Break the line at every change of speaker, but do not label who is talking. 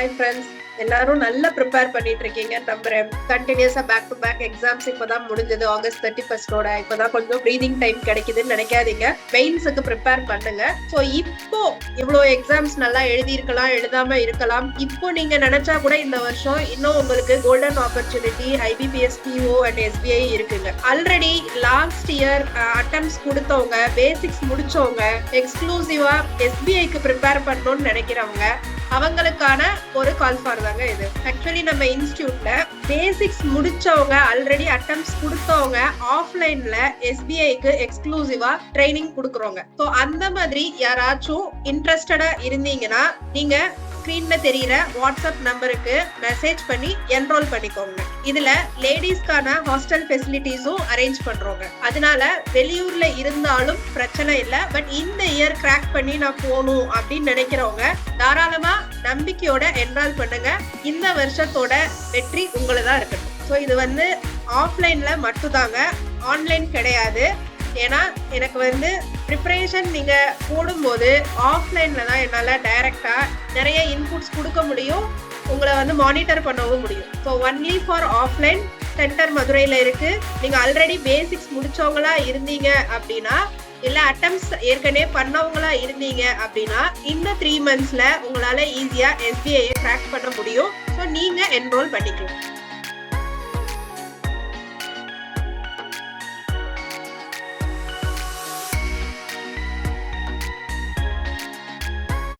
Hi friends, எல்லாரும் நல்லா prepare பண்ணிட்டு இருக்கீங்க நம்புறேன். கண்டினியூஸா பேக் டு பேக் எக்ஸாம்ஸ் இப்பதான் முடிஞ்சது. ஆகஸ்ட் 31 இப்பதான் கொஞ்சம் ப்ரீதிங் டைம் கிடைக்குதுன்னு நினைக்காதீங்க. மெயின்ஸுக்கு ப்ரிப்பேர் பண்ணுங்க. ஸோ இப்போ இவ்வளோ எக்ஸாம்ஸ் நல்லா எழுதியிருக்கலாம், எழுதாம இருக்கலாம். இப்போ நீங்க நினைச்சா கூட இந்த வருஷம் இன்னும் உங்களுக்கு golden opportunity IBPS PO and SBI இருக்குங்க. ஆல்ரெடி லாஸ்ட் இயர் அட்டம்ஸ் கொடுத்தவங்க, பேசிக்ஸ் முடிச்சவங்க, எக்ஸ்க்ளூசிவா SBIக்கு ப்ரிப்பேர் பண்ணணும்னு நினைக்கிறவங்க அவங்களுக்கான ஒரு கால் ஃபார் தாங்க இது. ஆக்சுவலி நம்ம இன்ஸ்டியூட்ல பேசிக்ஸ் முடிச்சவங்க, ஆல்ரெடி அட்டம்ஸ் கொடுத்தவங்க ஆஃப்லைன்ல SBIக்கு எக்ஸ்க்ளூசிவா ட்ரைனிங் கொடுக்குறோங்க. ஸோ அந்த மாதிரி யாராச்சும் இன்ட்ரெஸ்டடா இருந்தீங்கன்னா நீங்க ஸ்கிரீன்ல தெரியுற வாட்ஸ்அப் நம்பருக்கு மெசேஜ் பண்ணி என்ரோல் பண்ணிக்கோங்க. இதுல லேடிஸ்க்கான ஹாஸ்டல் ஃபெசிலிட்டிஸும் அரேஞ்ச் பண்றோங்க. அதனால வெளியூர்ல இருந்தாலும் பிரச்சனை இல்லை. பட் இந்த இயர் கிராக் பண்ணி நான் போகணும் அப்படின்னு நினைக்கிறவங்க தாராளமா நம்பிக்கையோட என்ரோல் பண்ணுங்க. இந்த வருஷத்தோட வெற்றி உங்களதான் இருக்கட்டும். ஸோ இது ஆஃப்லைன்ல மட்டும்தாங்க, ஆன்லைன் கிடையாது. ஏன்னா எனக்கு ப்ரிப்பரேஷன் நீங்க போடும்போது ஆஃப்லைன்ல தான் என்னால டைரக்டா நிறைய இன்புட்ஸ் கொடுக்க முடியும், உங்களை மானிட்டர் பண்ணவும் முடியும். So only for offline centre மதுரையில இருக்கு. நீங்க ஆல்ரெடி பேசிக்ஸ் முடிச்சவங்களா இருந்தீங்க அப்படின்னா, இல்ல அட்டம்ஸ் ஏற்கனவே பண்ணவங்களா இருந்தீங்க அப்படின்னா, இந்த 3 monthsல உங்களால ஈஸியா SBI கிராக் பண்ண முடியும். ஸோ நீங்க என்ரோல் பண்ணிக்கலாம்.